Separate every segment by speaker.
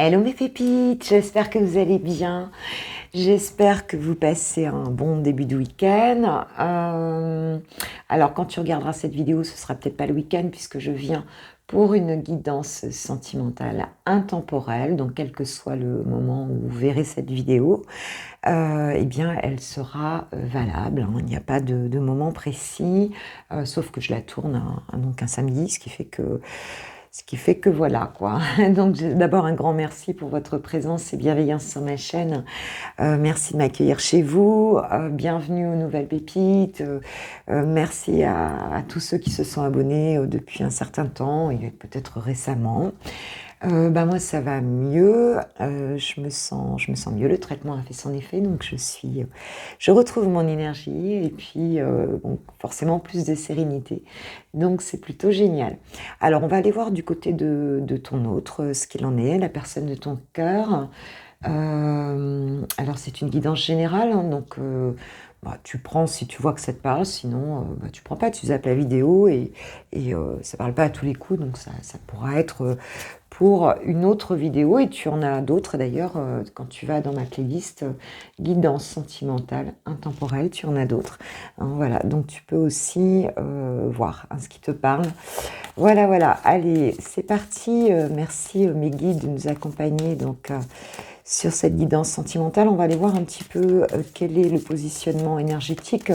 Speaker 1: Hello mes pépites, j'espère que vous allez bien. J'espère que vous passez un bon début de week-end. Alors quand tu regarderas cette vidéo, ce sera peut-être pas le week-end puisque je viens pour une guidance sentimentale intemporelle. Donc quel que soit le moment où vous verrez cette vidéo, eh bien elle sera valable, hein. Il n'y a pas de moment précis, sauf que je la tourne donc un samedi, ce qui fait que voilà quoi. Donc d'abord un grand merci pour votre présence et bienveillance sur ma chaîne. Merci de m'accueillir chez vous. Bienvenue aux nouvelles pépites. Merci à tous ceux qui se sont abonnés depuis un certain temps et peut-être récemment. Moi ça va mieux. Je me sens mieux. Le traitement a fait son effet, donc je retrouve mon énergie et puis bon, forcément plus de sérénité. Donc c'est plutôt génial. Alors on va aller voir du côté de ton autre, ce qu'il en est, la personne de ton cœur. Alors c'est une guidance générale, hein, donc tu prends si tu vois que ça te parle, sinon tu prends pas, tu zappes la vidéo et ça parle pas à tous les coups, donc ça pourra être pour une autre vidéo, et tu en as d'autres d'ailleurs, quand tu vas dans ma playlist guidance sentimentale intemporelle, tu en as d'autres, hein, voilà, donc tu peux aussi voir, hein, ce qui te parle. Voilà, allez, c'est parti. Merci mes guides de nous accompagner donc sur cette guidance sentimentale. On va aller voir un petit peu quel est le positionnement énergétique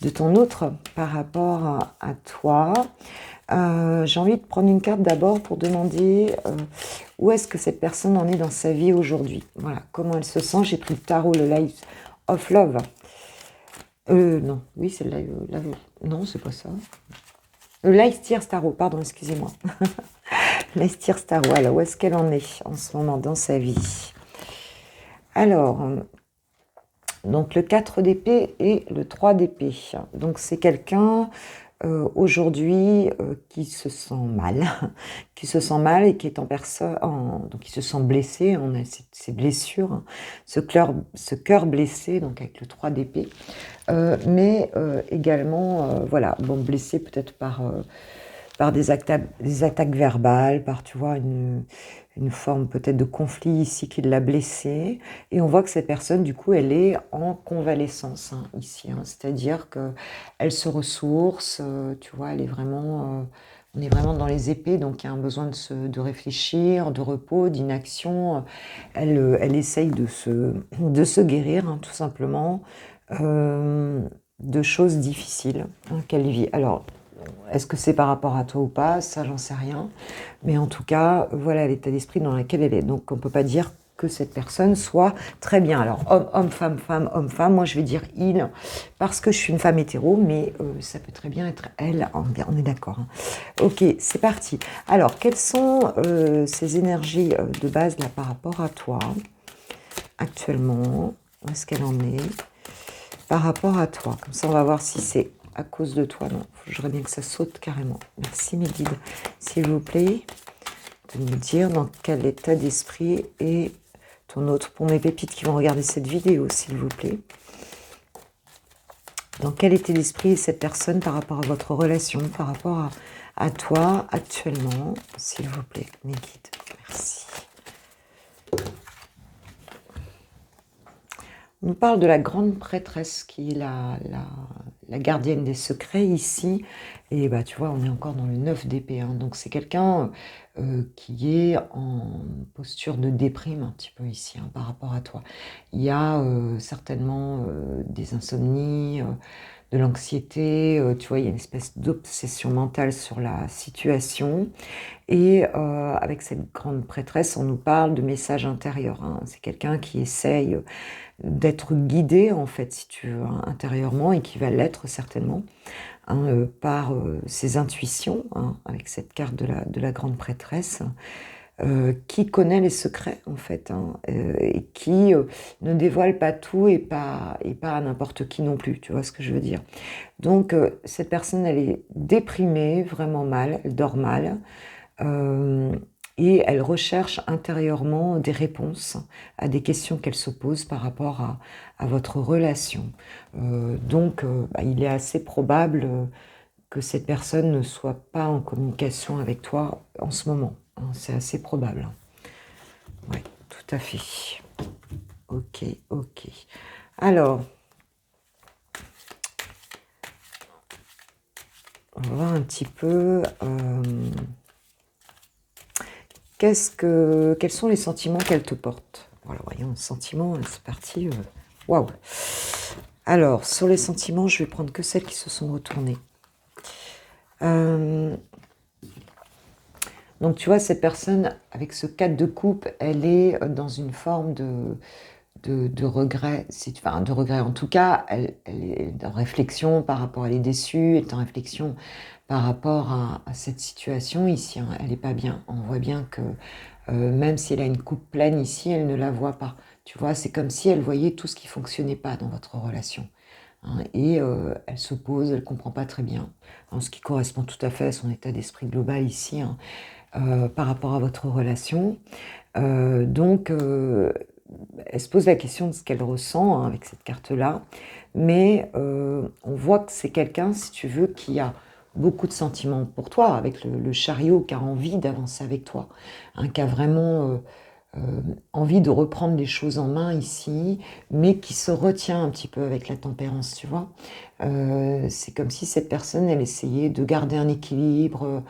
Speaker 1: de ton autre par rapport à toi. J'ai envie de prendre une carte d'abord pour demander où est-ce que cette personne en est dans sa vie aujourd'hui. Voilà, comment elle se sent. J'ai pris le tarot, le Life of Love. Non, oui, c'est le Life. Non, c'est pas ça. Le Life Tears Tarot, pardon, excusez-moi. Life Tears Tarot, alors où est-ce qu'elle en est en ce moment dans sa vie? Alors, donc le 4 d'épée et le 3 d'épée. Donc c'est quelqu'un aujourd'hui qui se sent mal, qui se sent mal et qui est en personne, donc qui se sent blessé. On a ces blessures, hein, ce cœur blessé, donc avec le 3 d'épée, mais également, voilà, bon, blessé peut-être par des attaques verbales, par, tu vois, une forme peut-être de conflit ici qui l'a blessée. Et on voit que cette personne, du coup, elle est en convalescence, hein, ici, hein. C'est-à-dire qu'elle se ressource, tu vois, elle est vraiment... on est vraiment dans les épées, donc il y a un besoin de réfléchir, de repos, d'inaction. Elle essaye de se guérir, hein, tout simplement, de choses difficiles, hein, qu'elle vit. Alors, est-ce que c'est par rapport à toi ou pas? Ça, j'en sais rien. Mais en tout cas, voilà l'état d'esprit dans lequel elle est. Donc, on ne peut pas dire que cette personne soit très bien. Alors, homme, femme, homme, femme. Moi, je vais dire il, parce que je suis une femme hétéro, mais ça peut très bien être elle. On est d'accord, hein. Ok, c'est parti. Alors, quelles sont ces énergies de base là par rapport à toi actuellement? Où est-ce qu'elle en est par rapport à toi? Comme ça, on va voir si c'est à cause de toi. Non, j'aimerais bien que ça saute carrément. Merci mes guides, s'il vous plaît, de me dire dans quel état d'esprit est ton autre. Pour mes pépites qui vont regarder cette vidéo, s'il vous plaît. Dans quel état d'esprit est cette personne par rapport à votre relation, par rapport à toi actuellement, s'il vous plaît, mes guides. Merci. On nous parle de la grande prêtresse qui est la gardienne des secrets ici. Et tu vois, on est encore dans le 9 d'épée, hein. Donc c'est quelqu'un qui est en posture de déprime un petit peu ici, hein, par rapport à toi. Il y a certainement des insomnies, de l'anxiété, tu vois, il y a une espèce d'obsession mentale sur la situation. Et avec cette grande prêtresse, on nous parle de messages intérieurs, hein. C'est quelqu'un qui essaye d'être guidé, en fait, si tu veux, hein, intérieurement, et qui va l'être certainement, hein, par ses intuitions, hein, avec cette carte de la grande prêtresse, qui connaît les secrets, en fait, hein, et qui ne dévoile pas tout et pas à n'importe qui non plus, tu vois ce que je veux dire. Donc, cette personne, elle est déprimée, vraiment mal, elle dort mal, et elle recherche intérieurement des réponses à des questions qu'elle se pose par rapport à votre relation. Donc, il est assez probable que cette personne ne soit pas en communication avec toi en ce moment, hein. C'est assez probable. Oui, tout à fait. Ok, ok. Alors, on va voir un petit peu quels sont les sentiments qu'elle te porte. Voilà, voyons, sentiments, c'est parti. Waouh. Alors, sur les sentiments, je vais prendre que celles qui se sont retournées. Donc, tu vois, cette personne, avec ce 4 de coupe, elle est dans une forme de regret, enfin de regret en tout cas, elle est en réflexion par rapport, elle est déçue, elle est en réflexion par rapport à cette situation ici, hein, elle n'est pas bien, on voit bien que même si elle a une coupe pleine ici, elle ne la voit pas, tu vois, c'est comme si elle voyait tout ce qui fonctionnait pas dans votre relation, hein, et elle s'oppose, elle comprend pas très bien, hein, ce qui correspond tout à fait à son état d'esprit global ici, hein, par rapport à votre relation. Donc, elle se pose la question de ce qu'elle ressent, hein, avec cette carte-là, mais on voit que c'est quelqu'un, si tu veux, qui a beaucoup de sentiments pour toi, avec le chariot, qui a envie d'avancer avec toi, hein, qui a vraiment envie de reprendre les choses en main ici, mais qui se retient un petit peu avec la tempérance, tu vois. C'est comme si cette personne, elle essayait de garder un équilibre,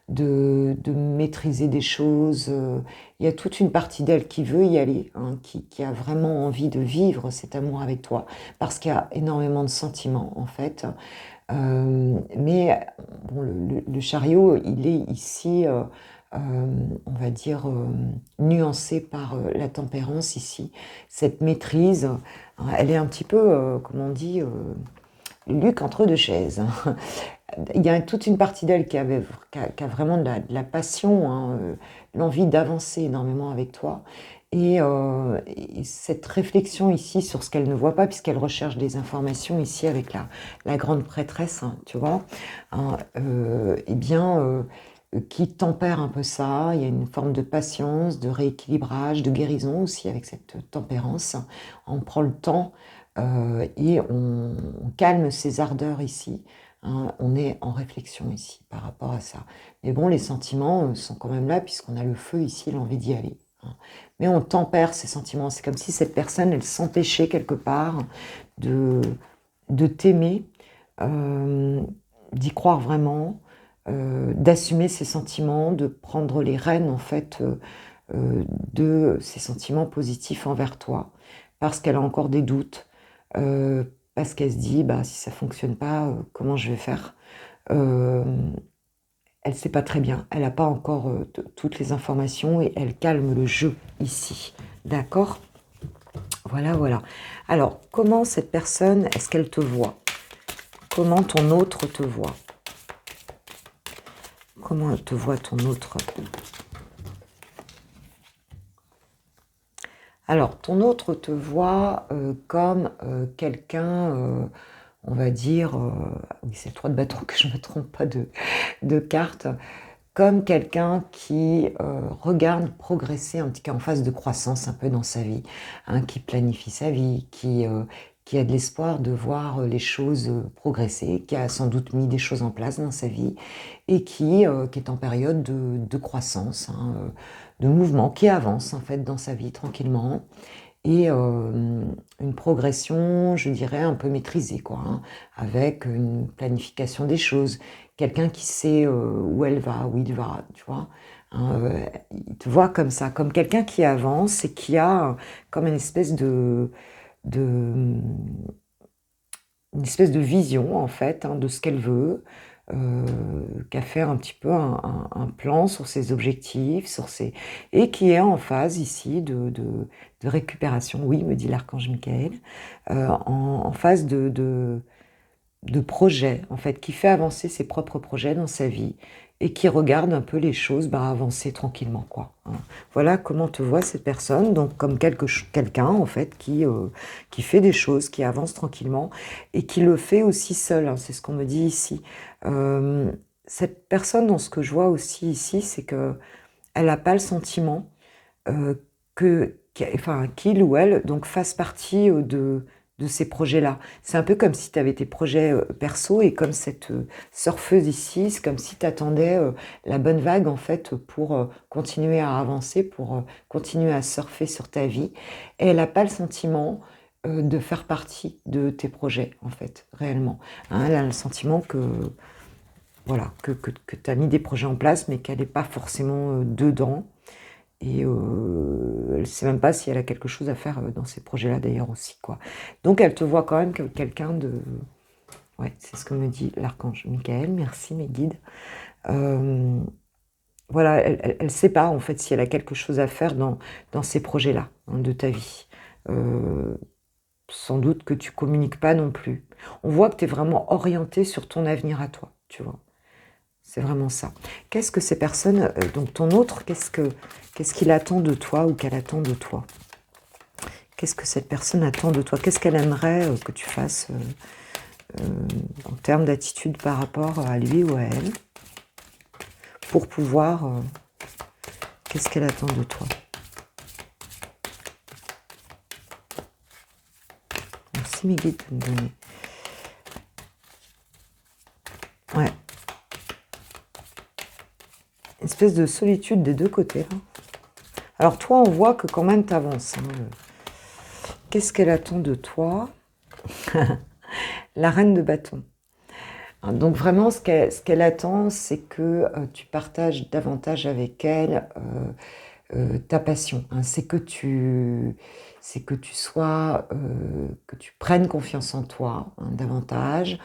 Speaker 1: de maîtriser des choses. Il y a toute une partie d'elle qui veut y aller, hein, qui a vraiment envie de vivre cet amour avec toi, parce qu'il y a énormément de sentiments, en fait. Mais bon, le chariot, il est ici, on va dire, nuancé par la tempérance ici. Cette maîtrise, hein, elle est un petit peu, comme on dit, Luc entre deux chaises. Il y a toute une partie d'elle qui a vraiment de la passion, hein, l'envie d'avancer énormément avec toi. Et cette réflexion ici sur ce qu'elle ne voit pas, puisqu'elle recherche des informations ici avec la grande prêtresse, hein, tu vois, hein, eh bien, qui tempère un peu ça. Il y a une forme de patience, de rééquilibrage, de guérison aussi avec cette tempérance. On prend le temps et on calme ses ardeurs ici. Hein, on est en réflexion ici par rapport à ça. Mais bon, les sentiments sont quand même là, puisqu'on a le feu ici, l'envie d'y aller, hein. Mais on tempère ces sentiments. C'est comme si cette personne, elle s'empêchait quelque part de, de t'aimer, euh, d'y croire vraiment, d'assumer ses sentiments, de prendre les rênes en fait de ses sentiments positifs envers toi, parce qu'elle a encore des doutes, parce qu'elle se dit, bah, si ça fonctionne pas, comment je vais faire? Euh, Elle ne sait pas très bien, elle n'a pas encore toutes les informations et elle calme le jeu ici. D'accord? Voilà, voilà. Alors, comment cette personne, est-ce qu'elle te voit? Comment ton autre te voit? Comment te voit ton autre? Alors, ton autre te voit comme quelqu'un, on va dire, oui, c'est le 3 de bâton que je ne me trompe pas de carte, comme quelqu'un qui regarde progresser, en tout cas en phase de croissance un peu dans sa vie, hein, qui planifie sa vie, qui a de l'espoir de voir les choses progresser, qui a sans doute mis des choses en place dans sa vie et qui est en période de croissance, hein, de mouvement, qui avance en fait dans sa vie tranquillement et une progression, je dirais, un peu maîtrisée, quoi, hein, avec une planification des choses, quelqu'un qui sait où elle va, où il va, tu vois, hein, il te voit comme ça, comme quelqu'un qui avance et qui a comme de, une espèce de vision, en fait, hein, de ce qu'elle veut, euh, qui a fait un petit peu un plan sur ses objectifs, et qui est en phase ici de récupération, oui, me dit l'archange Michael, en phase de projet, en fait, qui fait avancer ses propres projets dans sa vie et qui regarde un peu les choses avancer tranquillement, quoi, hein. Voilà comment te voit cette personne, donc comme quelqu'un, en fait, qui fait des choses, qui avance tranquillement et qui le fait aussi seul, hein, c'est ce qu'on me dit ici. Euh, Cette personne, dans ce que je vois aussi ici, c'est que elle n'a pas le sentiment enfin, qu'il ou elle donc fasse partie de ces projets-là. C'est un peu comme si tu avais tes projets perso et comme cette surfeuse ici, c'est comme si tu attendais la bonne vague en fait pour continuer à avancer, pour continuer à surfer sur ta vie. Et elle n'a pas le sentiment de faire partie de tes projets en fait, réellement. Hein, elle a le sentiment que voilà, que tu as mis des projets en place, mais qu'elle n'est pas forcément dedans. Et elle ne sait même pas si elle a quelque chose à faire dans ces projets-là d'ailleurs aussi, quoi. Donc elle te voit quand même comme quelqu'un de... Ouais, c'est ce que me dit l'archange Michael, merci mes guides. Voilà, elle ne sait pas en fait si elle a quelque chose à faire dans ces projets-là hein, de ta vie. Sans doute que tu communiques pas non plus. On voit que tu es vraiment orienté sur ton avenir à toi, tu vois. C'est vraiment ça. Qu'est-ce que ces personnes, donc ton autre, qu'est-ce qu'il attend de toi ou qu'elle attend de toi? Qu'est-ce que cette personne attend de toi? Qu'est-ce qu'elle aimerait que tu fasses en termes d'attitude par rapport à lui ou à elle? Pour pouvoir... qu'est-ce qu'elle attend de toi? Merci mes guides de me donner. Ouais. Une espèce de solitude des deux côtés. Là. Alors toi, on voit que quand même tu avances. Hein. Qu'est-ce qu'elle attend de toi? La reine de bâton. Donc vraiment, ce qu'elle attend, c'est que tu partages davantage avec elle ta passion. Hein. C'est que tu sois, que tu prennes confiance en toi hein, davantage,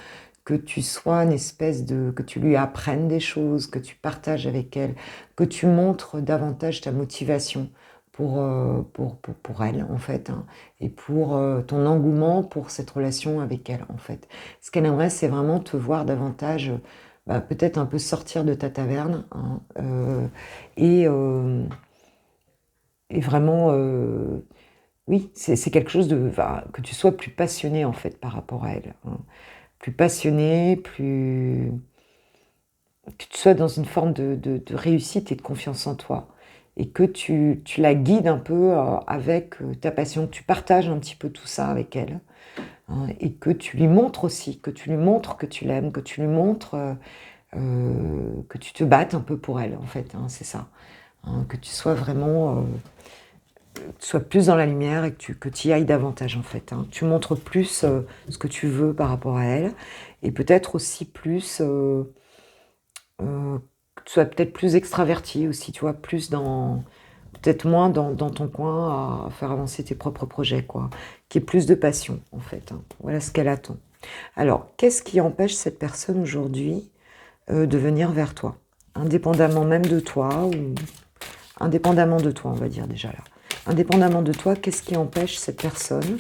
Speaker 1: que tu sois une espèce de, que tu lui apprennes des choses, que tu partages avec elle, que tu montres davantage ta motivation pour elle, en fait, hein, et pour ton engouement pour cette relation avec elle, en fait. Ce qu'elle aimerait, c'est vraiment te voir davantage, peut-être un peu sortir de ta taverne, hein, et, euh, et vraiment, oui, c'est quelque chose de, que tu sois plus passionné, en fait, par rapport à elle. Hein. Plus passionné, plus... que tu sois dans une forme de réussite et de confiance en toi. Et que tu la guides un peu avec ta passion, que tu partages un petit peu tout ça avec elle. Hein, et que tu lui montres aussi, que tu lui montres que tu l'aimes, que tu lui montres que tu te battes un peu pour elle, en fait. Hein, c'est ça. Hein, que tu sois vraiment... tu sois plus dans la lumière et que tu y ailles davantage, en fait. Hein. Tu montres plus ce que tu veux par rapport à elle. Et peut-être aussi plus... que tu sois peut-être plus extraverti aussi, tu vois, plus dans, peut-être moins dans ton coin à faire avancer tes propres projets, quoi. Qu'il y ait plus de passion, en fait. Hein. Voilà ce qu'elle attend. Alors, qu'est-ce qui empêche cette personne aujourd'hui de venir vers toi? Indépendamment même de toi, ou indépendamment de toi, on va dire déjà là. Indépendamment de toi, qu'est-ce qui empêche cette personne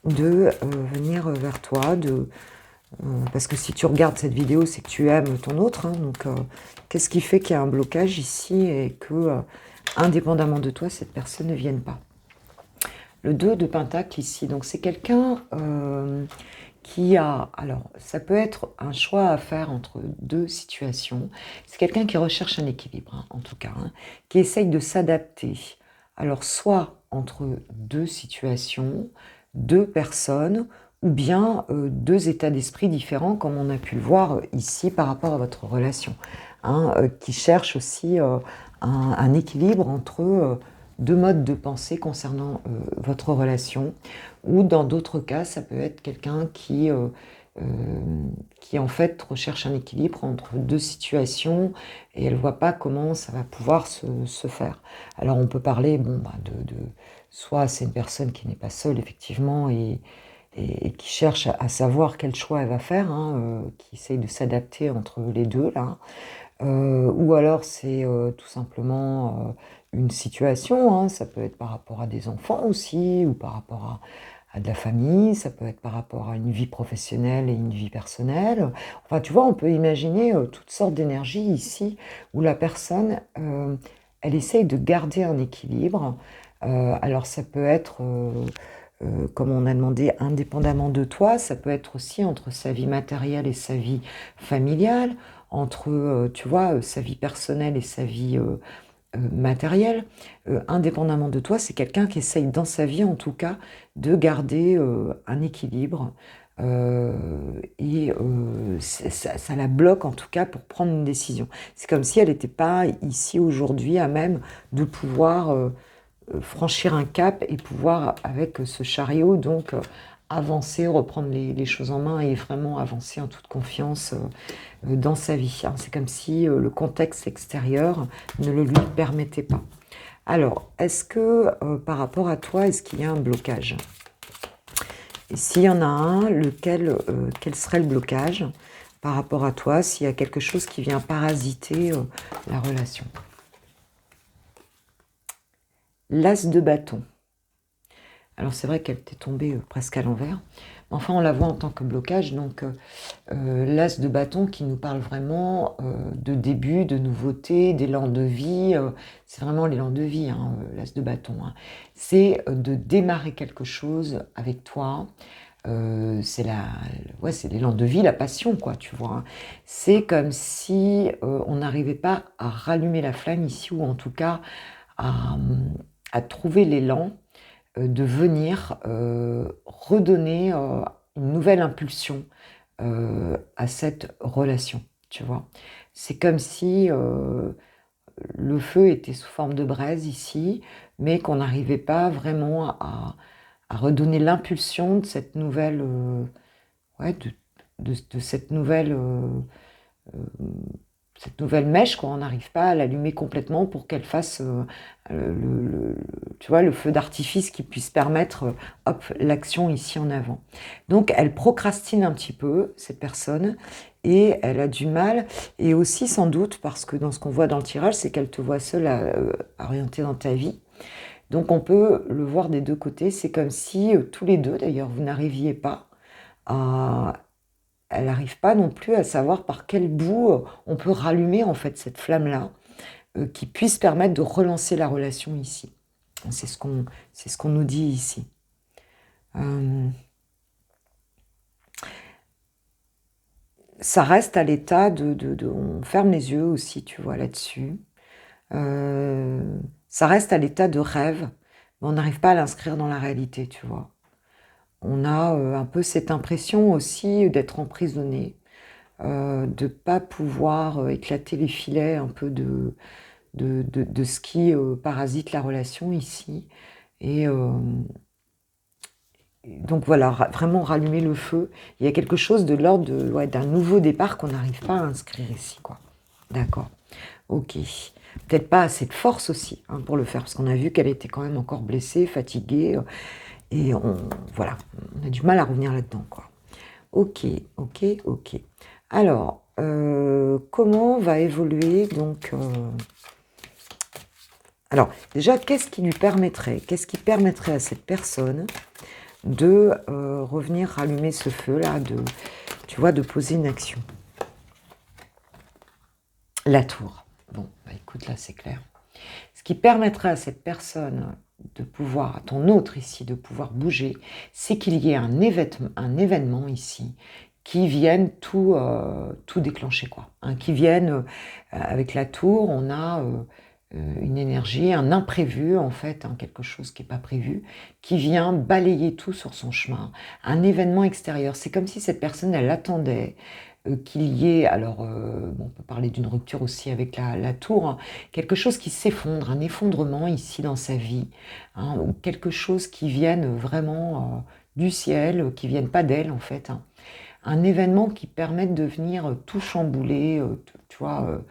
Speaker 1: de venir vers toi, parce que si tu regardes cette vidéo, c'est que tu aimes ton autre. Hein, donc, qu'est-ce qui fait qu'il y a un blocage ici et que, indépendamment de toi, cette personne ne vienne pas? Le 2 de Pentacle ici, donc c'est quelqu'un qui a... Alors, ça peut être un choix à faire entre deux situations. C'est quelqu'un qui recherche un équilibre, hein, en tout cas, hein, qui essaye de s'adapter. Alors, soit entre deux situations, deux personnes, ou bien deux états d'esprit différents, comme on a pu le voir ici par rapport à votre relation, hein, qui cherche aussi un équilibre entre deux modes de pensée concernant votre relation, ou dans d'autres cas, ça peut être quelqu'un qui en fait recherche un équilibre entre deux situations et elle ne voit pas comment ça va pouvoir se faire. Alors on peut parler soit c'est une personne qui n'est pas seule effectivement et qui cherche à savoir quel choix elle va faire, hein, qui essaye de s'adapter entre les deux là. Ou alors c'est tout simplement une situation, hein, ça peut être par rapport à des enfants aussi, ou par rapport à de la famille, ça peut être par rapport à une vie professionnelle et une vie personnelle. Enfin, tu vois, on peut imaginer toutes sortes d'énergies ici, où la personne, elle essaye de garder un équilibre. Alors ça peut être, comme on a demandé, indépendamment de toi, ça peut être aussi entre sa vie matérielle et sa vie familiale, entre, tu vois, sa vie personnelle et sa vie matériel, indépendamment de toi, c'est quelqu'un qui essaye dans sa vie, en tout cas, de garder un équilibre. Ça la bloque, en tout cas, pour prendre une décision. C'est comme si elle n'était pas ici, aujourd'hui, à même de pouvoir franchir un cap et pouvoir, avec ce chariot, donc avancer, reprendre les choses en main et vraiment avancer en toute confiance dans sa vie. Hein. C'est comme si le contexte extérieur ne le lui permettait pas. Alors, est-ce que par rapport à toi, est-ce qu'il y a un blocage? Et s'il y en a un, quel serait le blocage par rapport à toi, s'il y a quelque chose qui vient parasiter la relation? L'as de bâton. Alors c'est vrai qu'elle était tombée presque à l'envers. Enfin, on la voit en tant que blocage. Donc l'as de bâton qui nous parle vraiment de début, de nouveauté, d'élan de vie. C'est vraiment l'élan de vie, hein, l'as de bâton. Hein. C'est de démarrer quelque chose avec toi. C'est l'élan de vie, la passion, quoi, tu vois. Hein. C'est comme si on n'arrivait pas à rallumer la flamme ici, ou en tout cas à trouver l'élan de venir redonner une nouvelle impulsion à cette relation, tu vois. C'est comme si le feu était sous forme de braise ici, mais qu'on n'arrivait pas vraiment à redonner l'impulsion de cette nouvelle, de cette nouvelle mèche, quoi. On n'arrive pas à l'allumer complètement pour qu'elle fasse tu vois, le feu d'artifice qui puisse permettre l'action ici en avant. Donc elle procrastine un petit peu, cette personne, et elle a du mal, et aussi sans doute parce que dans ce qu'on voit dans le tirage, c'est qu'elle te voit seule orientée dans ta vie. Donc on peut le voir des deux côtés. C'est comme si tous les deux, d'ailleurs, vous n'arriviez pas à... Elle n'arrive pas non plus à savoir par quel bout on peut rallumer en fait cette flamme-là, qui puisse permettre de relancer la relation ici. C'est ce qu'on nous dit ici. Ça reste à l'état on ferme les yeux aussi, tu vois, là-dessus. Ça reste à l'état de rêve, mais on n'arrive pas à l'inscrire dans la réalité, tu vois. On a un peu cette impression aussi d'être emprisonné, de ne pas pouvoir éclater les filets un peu de ce qui parasite la relation ici. Et donc voilà, vraiment rallumer le feu. Il y a quelque chose de l'ordre d'un nouveau départ qu'on n'arrive pas à inscrire ici, quoi. D'accord. Ok. Peut-être pas assez de force aussi hein, pour le faire, parce qu'on a vu qu'elle était quand même encore blessée, fatiguée, et voilà, on a du mal à revenir là-dedans, quoi. Ok. Alors, comment va évoluer donc Alors, déjà, qu'est-ce qui permettrait à cette personne de revenir rallumer ce feu-là, tu vois, de poser une action? La tour. Bon, bah écoute, là, c'est clair. Ce qui permettrait à cette personne de pouvoir, à ton autre ici, de pouvoir bouger, c'est qu'il y ait un événement ici qui vienne tout déclencher, quoi. Hein, qui vienne, avec la tour, on a une énergie, un imprévu, en fait, hein, quelque chose qui n'est pas prévu, qui vient balayer tout sur son chemin. Un événement extérieur. C'est comme si cette personne, elle attendait qu'il y ait, alors on peut parler d'une rupture aussi avec la tour, hein, quelque chose qui s'effondre, un effondrement ici dans sa vie, hein, ou quelque chose qui vienne vraiment du ciel, qui vienne pas d'elle en fait, hein. Un événement qui permette de venir tout chambouler, tu vois,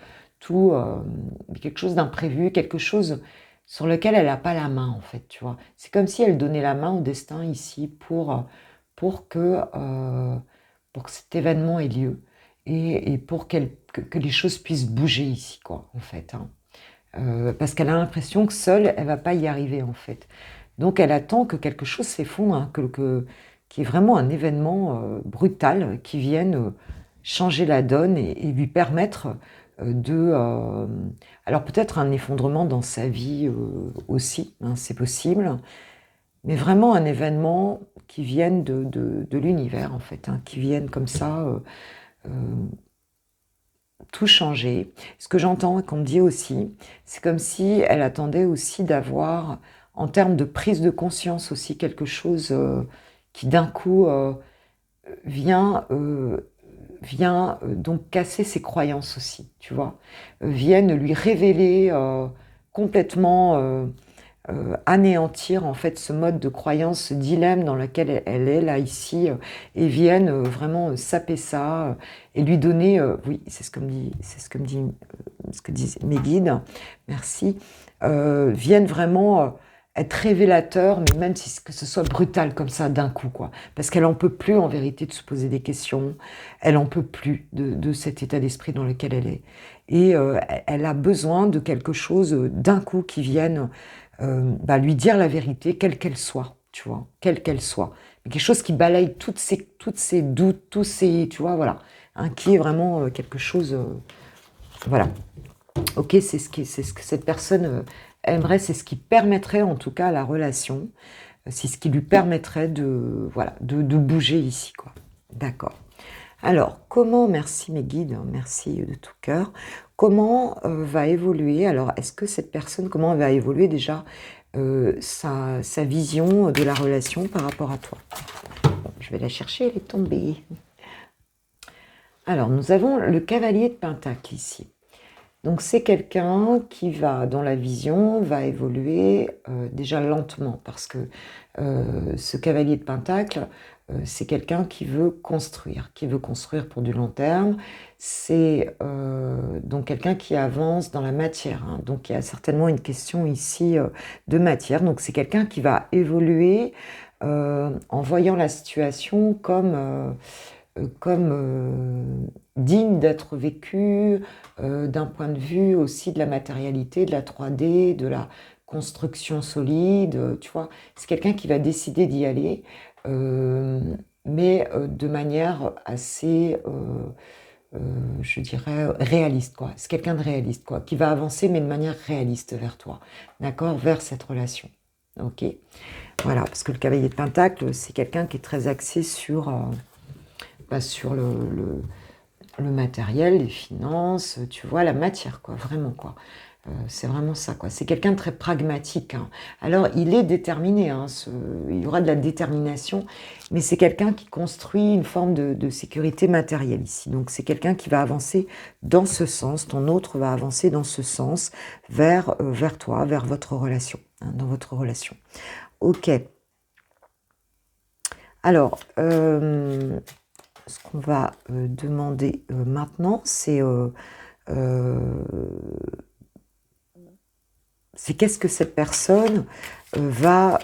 Speaker 1: quelque chose d'imprévu, quelque chose sur lequel elle n'a pas la main en fait, tu vois. C'est comme si elle donnait la main au destin ici pour que cet événement ait lieu et pour que les choses puissent bouger ici, quoi, en fait. Hein. Parce qu'elle a l'impression que seule, elle va pas y arriver, en fait. Donc, elle attend que quelque chose s'effondre, hein, qu'il y ait vraiment un événement brutal qui vienne changer la donne et lui permettre alors peut-être un effondrement dans sa vie aussi, hein, c'est possible, mais vraiment un événement qui vienne de l'univers, en fait, hein, qui vienne comme ça tout changer. Ce que j'entends et qu'on me dit aussi, c'est comme si elle attendait aussi d'avoir, en termes de prise de conscience aussi, quelque chose qui d'un coup vient, donc casser ses croyances aussi, tu vois, viennent lui révéler complètement, anéantir en fait ce mode de croyance, ce dilemme dans lequel elle est là ici, et viennent vraiment saper ça, et lui donner, oui, c'est ce que me dit, ce que disent mes guides, merci, viennent vraiment être révélateurs, mais même si que ce soit brutal comme ça d'un coup, quoi, parce qu'elle en peut plus en vérité de se poser des questions, elle en peut plus de cet état d'esprit dans lequel elle est, et elle a besoin de quelque chose d'un coup qui vienne lui dire la vérité, quelle qu'elle soit, tu vois, quelle qu'elle soit. Mais quelque chose qui balaye toutes ces doutes, tous ces, tu vois, voilà, hein, qui est vraiment quelque chose, voilà. Ok, c'est ce que cette personne aimerait, c'est ce qui permettrait en tout cas à la relation, c'est ce qui lui permettrait de, voilà, de bouger ici, quoi. D'accord. Alors, comment, merci mes guides, hein, merci de tout cœur, comment va évoluer, alors est-ce que cette personne, comment va évoluer déjà sa vision de la relation par rapport à toi? Bon, je vais la chercher, elle est tombée. Alors, nous avons le cavalier de Pentacle ici. Donc, c'est quelqu'un qui va, dans la vision, va évoluer déjà lentement, parce que ce cavalier de Pentacle, c'est quelqu'un qui veut construire pour du long terme. C'est donc quelqu'un qui avance dans la matière, hein. Donc il y a certainement une question ici de matière. Donc c'est quelqu'un qui va évoluer en voyant la situation comme digne d'être vécue d'un point de vue aussi de la matérialité, de la 3D, de la construction solide, tu vois. C'est quelqu'un qui va décider d'y aller, mais de manière assez, je dirais, réaliste, quoi. C'est quelqu'un de réaliste, quoi, qui va avancer, mais de manière réaliste vers toi, d'accord, vers cette relation. Ok, voilà, parce que le cavalier de Pentacle, c'est quelqu'un qui est très axé sur, sur le matériel, les finances, tu vois, la matière, quoi, vraiment, quoi. C'est vraiment ça, quoi. C'est quelqu'un de très pragmatique, hein. Alors, il est déterminé, hein, il y aura de la détermination, mais c'est quelqu'un qui construit une forme de sécurité matérielle ici. Donc, c'est quelqu'un qui va avancer dans ce sens, ton autre va avancer dans ce sens, vers toi, vers votre relation, hein, dans votre relation. Ok. Alors, ce qu'on va demander maintenant, c'est qu'est-ce que cette personne va...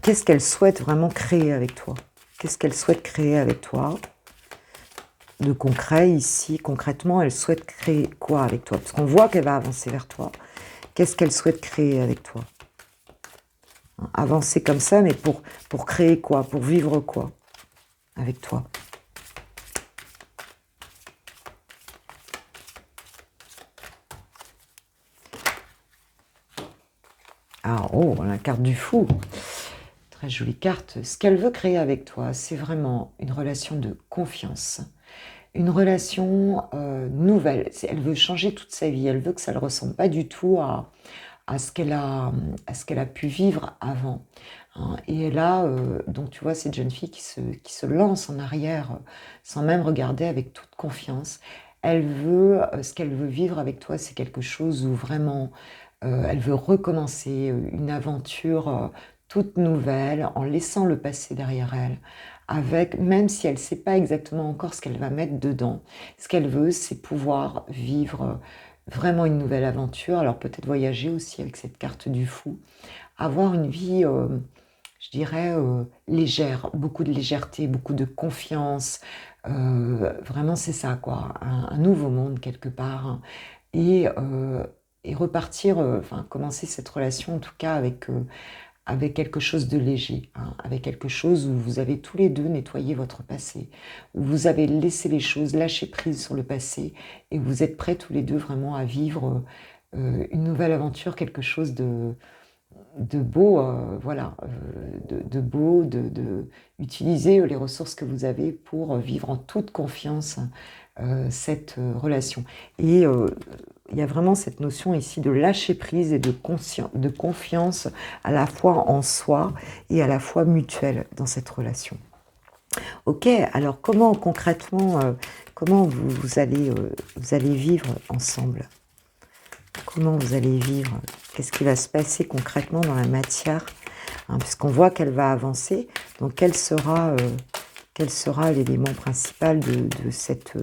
Speaker 1: qu'est-ce qu'elle souhaite vraiment créer avec toi? Qu'est-ce qu'elle souhaite créer avec toi? De concret, ici, concrètement, elle souhaite créer quoi avec toi? Parce qu'on voit qu'elle va avancer vers toi. Qu'est-ce qu'elle souhaite créer avec toi? Avancer comme ça, mais pour créer quoi? Pour vivre quoi avec toi? Ah, oh, la carte du fou. Très jolie carte. Ce qu'elle veut créer avec toi, c'est vraiment une relation de confiance. Une relation nouvelle. Elle veut changer toute sa vie. Elle veut que ça ne ressemble pas du tout à ce qu'elle a pu vivre avant, hein. Et là, donc tu vois, cette jeune fille qui se lance en arrière sans même regarder, avec toute confiance. Elle veut, ce qu'elle veut vivre avec toi, c'est quelque chose où vraiment elle veut recommencer une aventure toute nouvelle, en laissant le passé derrière elle, avec, même si elle ne sait pas exactement encore ce qu'elle va mettre dedans. Ce qu'elle veut, c'est pouvoir vivre vraiment une nouvelle aventure. Alors peut-être voyager aussi avec cette carte du fou, avoir une vie, je dirais, légère, beaucoup de légèreté, beaucoup de confiance. Vraiment, c'est ça, quoi, un nouveau monde quelque part, hein. Et repartir, enfin commencer cette relation en tout cas avec quelque chose de léger, hein, avec quelque chose où vous avez tous les deux nettoyé votre passé, où vous avez laissé les choses, lâché prise sur le passé, et vous êtes prêts tous les deux vraiment à vivre une nouvelle aventure, quelque chose de beau, voilà, utiliser les ressources que vous avez pour vivre en toute confiance cette relation. Et il y a vraiment cette notion ici de lâcher prise et de confiance à la fois en soi et à la fois mutuelle dans cette relation. Ok, alors comment concrètement, comment vous allez vivre ensemble? Comment vous allez vivre? Qu'est-ce qui va se passer concrètement dans la matière, hein, puisqu'on voit qu'elle va avancer, donc quel sera l'élément principal de cette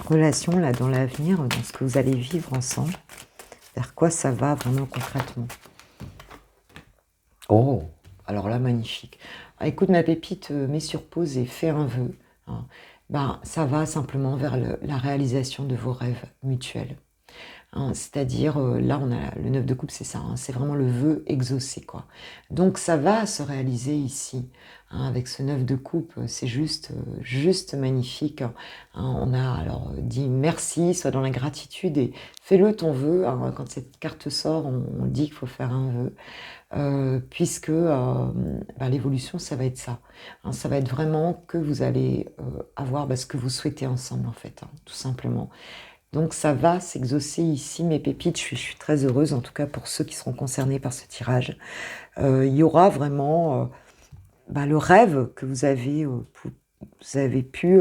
Speaker 1: relation-là dans l'avenir, dans ce que vous allez vivre ensemble? Vers quoi ça va vraiment concrètement? Oh, alors là, magnifique. Ah, écoute, ma pépite, mets sur pause et fais un vœu, hein. Ben, ça va simplement vers la réalisation de vos rêves mutuels, hein. C'est-à-dire, là, on a le 9 de coupe, c'est ça, hein, c'est vraiment le vœu exaucé, quoi. Donc ça va se réaliser ici, hein, avec ce 9 de coupe, c'est juste magnifique, hein. On a alors dit merci, sois dans la gratitude et fais-le ton vœu, hein. Quand cette carte sort, on dit qu'il faut faire un vœu. Puisque ben, l'évolution, ça va être ça, hein, ça va être vraiment que vous allez avoir ce que vous souhaitez ensemble, en fait, hein, tout simplement. Donc ça va s'exaucer ici, mes pépites. Je suis très heureuse, en tout cas pour ceux qui seront concernés par ce tirage. Il y aura vraiment le rêve que vous avez pu,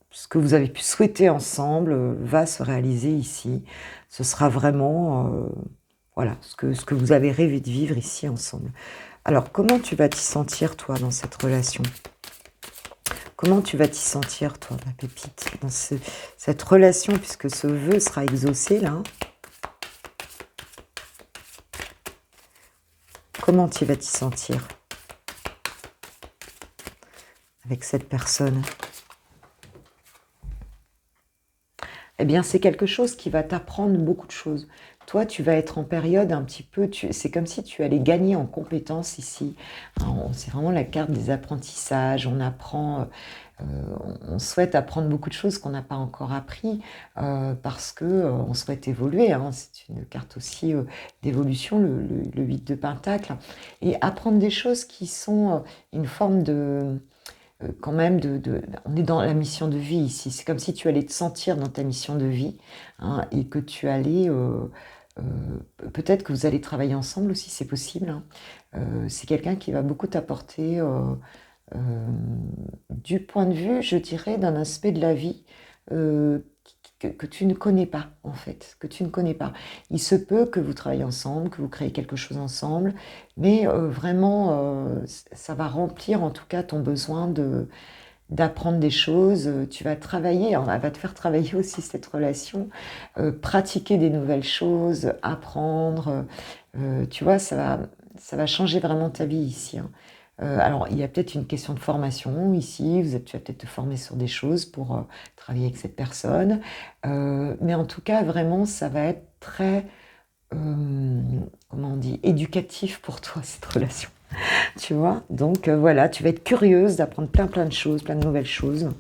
Speaker 1: ce que vous avez pu souhaiter ensemble va se réaliser ici. Ce sera vraiment voilà, ce que vous avez rêvé de vivre ici ensemble. Alors, comment tu vas t'y sentir, toi, dans cette relation? Comment tu vas t'y sentir, toi, ma pépite, dans cette relation, puisque ce vœu sera exaucé, là? Comment tu vas t'y sentir avec cette personne? Eh bien, c'est quelque chose qui va t'apprendre beaucoup de choses. Toi, tu vas être en période un petit peu, c'est comme si tu allais gagner en compétences ici. Hein, c'est vraiment la carte des apprentissages. On apprend, on souhaite apprendre beaucoup de choses qu'on n'a pas encore appris parce que on souhaite évoluer, hein. C'est une carte aussi d'évolution, le 8 de Pentacle. Et apprendre des choses qui sont une forme de quand même, on est dans la mission de vie ici. C'est comme si tu allais te sentir dans ta mission de vie, hein, et que tu allais, peut-être que vous allez travailler ensemble aussi, c'est possible, hein. C'est quelqu'un qui va beaucoup t'apporter du point de vue, je dirais, d'un aspect de la vie euh, que tu ne connais pas, en fait, que tu ne connais pas. Il se peut que vous travaillez ensemble, que vous créez quelque chose ensemble, mais vraiment, ça va remplir en tout cas ton besoin d'apprendre des choses. Tu vas travailler, elle va te faire travailler aussi cette relation, pratiquer des nouvelles choses, apprendre. Tu vois, ça va changer vraiment ta vie ici, hein. Alors, il y a peut-être une question de formation ici. Tu vas peut-être te former sur des choses pour travailler avec cette personne. Mais en tout cas, vraiment, ça va être très, comment on dit, éducatif pour toi, cette relation. Tu vois? Donc, voilà, tu vas être curieuse d'apprendre plein de choses, plein de nouvelles choses.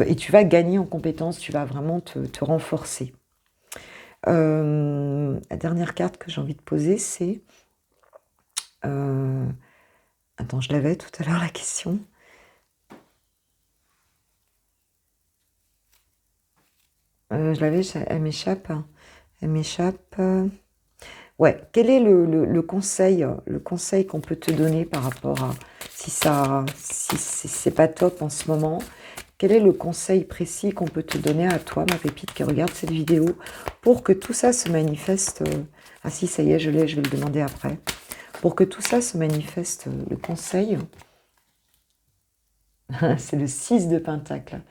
Speaker 1: Et tu vas gagner en compétences, tu vas vraiment te renforcer. La dernière carte que j'ai envie de poser, c'est... Attends, je l'avais tout à l'heure, la question. Je l'avais, elle m'échappe. Elle m'échappe. Ouais, quel est le conseil qu'on peut te donner par rapport à si c'est pas top en ce moment? Quel est le conseil précis qu'on peut te donner à toi, ma pépite, qui regarde cette vidéo, pour que tout ça se manifeste? Ah si, ça y est, je l'ai, je vais le demander après. Pour que tout ça se manifeste, le conseil, c'est le 6 de Pentacle.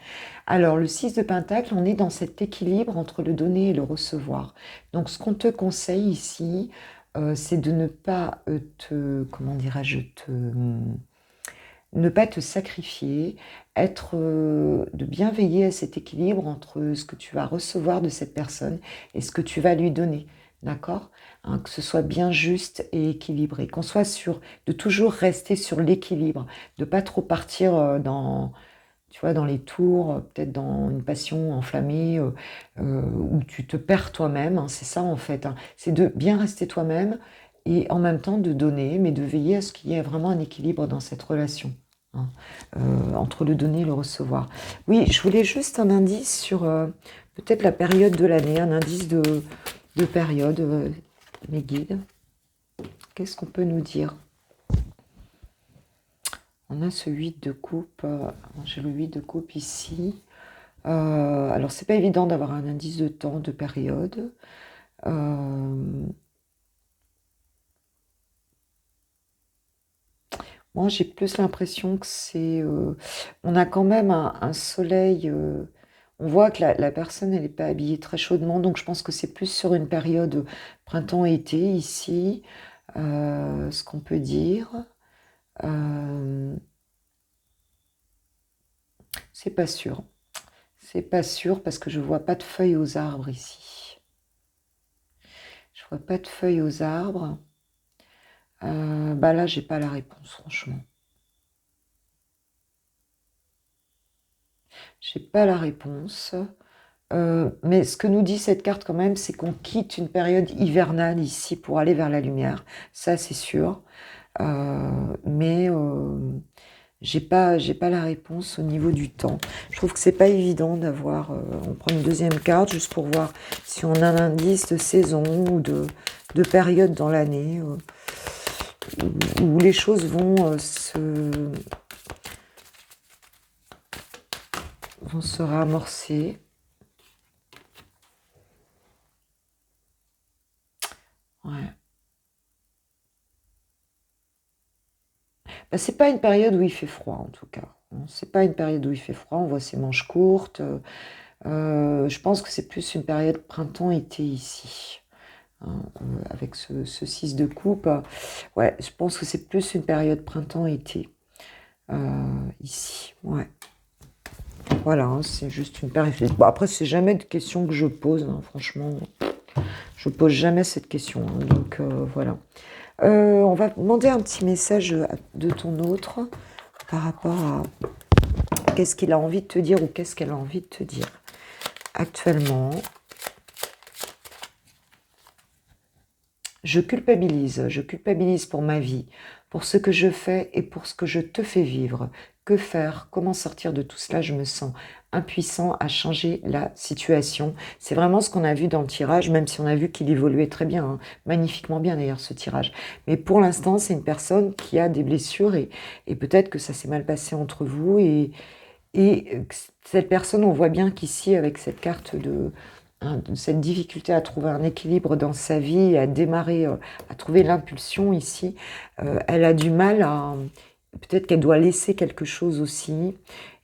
Speaker 1: Alors, le 6 de Pentacle, on est dans cet équilibre entre le donner et le recevoir. Donc, ce qu'on te conseille ici, c'est de ne pas comment dirais-je, ne pas te sacrifier, de bien veiller à cet équilibre entre ce que tu vas recevoir de cette personne et ce que tu vas lui donner. D'accord? Hein, que ce soit bien juste et équilibré, qu'on soit sûr de toujours rester sur l'équilibre, de pas trop partir tu vois, dans les tours, peut-être dans une passion enflammée, où tu te perds toi-même, hein, c'est ça en fait, hein. C'est de bien rester toi-même et en même temps de donner, mais de veiller à ce qu'il y ait vraiment un équilibre dans cette relation, hein, entre le donner et le recevoir. Oui, je voulais juste un indice sur peut-être la période de l'année, un indice de période, mes guides. Qu'est-ce qu'on peut nous dire? On a ce 8 de coupe, j'ai le 8 de coupe ici. Alors, c'est pas évident d'avoir un indice de temps, de période. Moi, j'ai plus l'impression que c'est... on a quand même un soleil... on voit que la personne, elle n'est pas habillée très chaudement, donc je pense que c'est plus sur une période printemps-été ici, ce qu'on peut dire. C'est pas sûr. C'est pas sûr parce que je vois pas de feuilles aux arbres ici. Je vois pas de feuilles aux arbres. Bah là, j'ai pas la réponse, franchement. J'ai pas la réponse. Mais ce que nous dit cette carte quand même, c'est qu'on quitte une période hivernale ici pour aller vers la lumière. Ça, c'est sûr. Mais j'ai pas la réponse au niveau du temps. Je trouve que c'est pas évident d'avoir... on prend une deuxième carte juste pour voir si on a un indice de saison ou de période dans l'année où les choses vont se ramorcer. Ouais. Bah, c'est pas une période où il fait froid, en tout cas. C'est pas une période où il fait froid, on voit ses manches courtes. Je pense que c'est plus une période printemps-été ici, hein, avec ce 6 de coupe. Ouais, je pense que c'est plus une période printemps-été ici. Ouais. Voilà, hein, c'est juste une période. Bon, après, c'est jamais de question que je pose, hein, franchement. Je pose jamais cette question, hein, donc voilà. On va demander un petit message de ton autre par rapport à qu'est-ce qu'il a envie de te dire ou qu'est-ce qu'elle a envie de te dire actuellement. Je culpabilise pour ma vie, pour ce que je fais et pour ce que je te fais vivre. Que faire? Comment sortir de tout cela? Je me sens impuissant à changer la situation. C'est vraiment ce qu'on a vu dans le tirage, même si on a vu qu'il évoluait très bien, hein, magnifiquement bien d'ailleurs ce tirage. Mais pour l'instant, c'est une personne qui a des blessures et peut-être que ça s'est mal passé entre vous. Et cette personne, on voit bien qu'ici, avec cette carte de cette difficulté à trouver un équilibre dans sa vie, à démarrer, à trouver l'impulsion ici, elle a du mal à... Peut-être qu'elle doit laisser quelque chose aussi,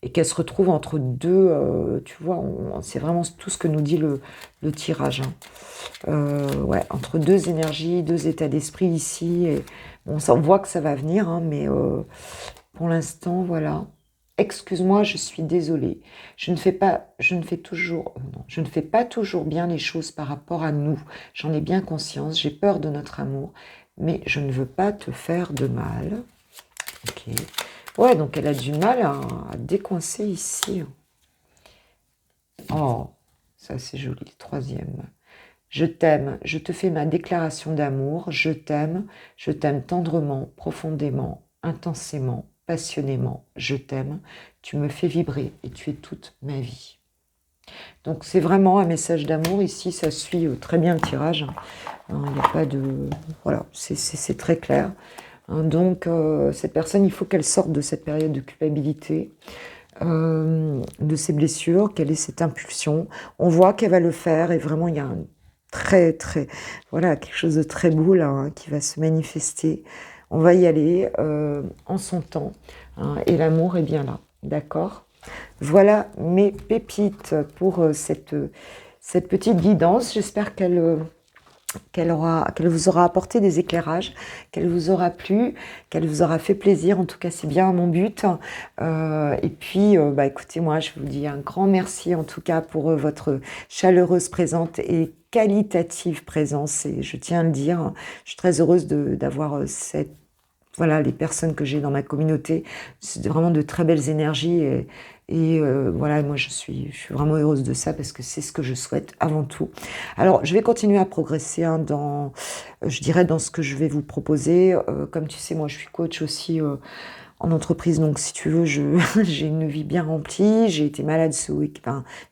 Speaker 1: et qu'elle se retrouve entre deux, tu vois, c'est vraiment tout ce que nous dit le tirage, hein. Ouais, entre deux énergies, deux états d'esprit ici, et bon, ça, on voit que ça va venir, hein, mais pour l'instant, voilà. Excuse-moi, je suis désolée. Je ne fais pas toujours bien les choses par rapport à nous. J'en ai bien conscience, j'ai peur de notre amour, mais je ne veux pas te faire de mal. Ok. Ouais, donc elle a du mal à décoincer ici. Oh, ça c'est joli, le troisième. Je t'aime, je te fais ma déclaration d'amour. Je t'aime tendrement, profondément, intensément, passionnément. Je t'aime, tu me fais vibrer et tu es toute ma vie. Donc c'est vraiment un message d'amour. Ici, ça suit très bien le tirage. Il n'y a pas de... Voilà, c'est très clair. Donc cette personne, il faut qu'elle sorte de cette période de culpabilité, de ses blessures, qu'elle ait cette impulsion. On voit qu'elle va le faire et vraiment, il y a un très, voilà, quelque chose de très beau là, hein, qui va se manifester. On va y aller en son temps, hein, et l'amour est bien là, d'accord? Voilà mes pépites pour cette petite guidance. J'espère qu'elle vous aura apporté des éclairages, qu'elle vous aura plu, qu'elle vous aura fait plaisir. En tout cas, c'est bien mon but. Et puis, bah, écoutez, moi, je vous dis un grand merci en tout cas pour votre chaleureuse présence et qualitative présence. Et je tiens à le dire, je suis très heureuse d'avoir voilà, les personnes que j'ai dans ma communauté. C'est vraiment de très belles énergies et voilà, moi je suis vraiment heureuse de ça parce que c'est ce que je souhaite avant tout. Alors, je vais continuer à progresser hein, je dirais, dans ce que je vais vous proposer. Comme tu sais, moi je suis coach aussi en entreprise, donc si tu veux, j'ai une vie bien remplie. J'ai été malade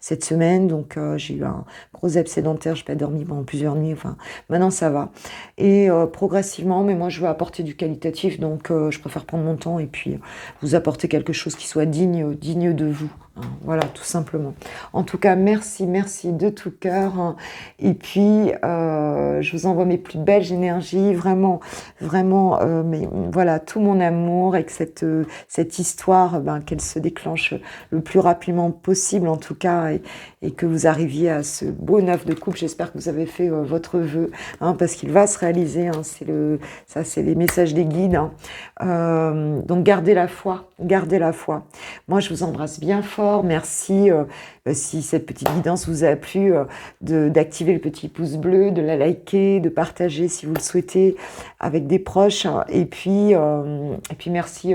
Speaker 1: cette semaine, donc j'ai eu un gros abcès dentaire, j'ai pas dormi pendant plusieurs nuits, enfin maintenant ça va. Et progressivement, mais moi je veux apporter du qualitatif, donc je préfère prendre mon temps et puis vous apporter quelque chose qui soit digne de vous, hein. Voilà, tout simplement. En tout cas, merci, merci de tout cœur, hein. Et puis, je vous envoie mes plus belles énergies, vraiment, vraiment, mais voilà, tout mon amour et que cette histoire, ben, qu'elle se déclenche le plus rapidement possible, en tout cas, et que vous arriviez à ce beau neuf de couple. J'espère que vous avez fait votre vœu, hein, parce qu'il va se réaliser, hein, ça, c'est les messages des guides, hein. Donc, gardez la foi, gardez la foi. Moi, je vous embrasse bien fort. Merci. Si cette petite guidance vous a plu, d'activer le petit pouce bleu, de la liker, de partager si vous le souhaitez avec des proches. Et puis merci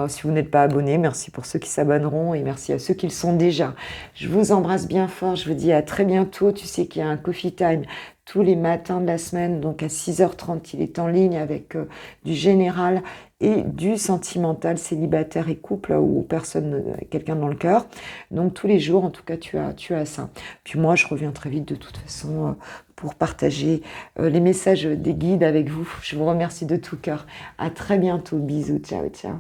Speaker 1: si vous n'êtes pas abonné, merci pour ceux qui s'abonneront et merci à ceux qui le sont déjà. Je vous embrasse bien fort, je vous dis à très bientôt. Tu sais qu'il y a un coffee time tous les matins de la semaine, donc à 6h30, il est en ligne avec du général et du sentimental, célibataire et couple ou personne, quelqu'un dans le cœur. Donc tous les jours, en tout cas, tu as ça. Puis moi, je reviens très vite de toute façon pour partager les messages des guides avec vous. Je vous remercie de tout cœur. À très bientôt. Bisous. Ciao, ciao.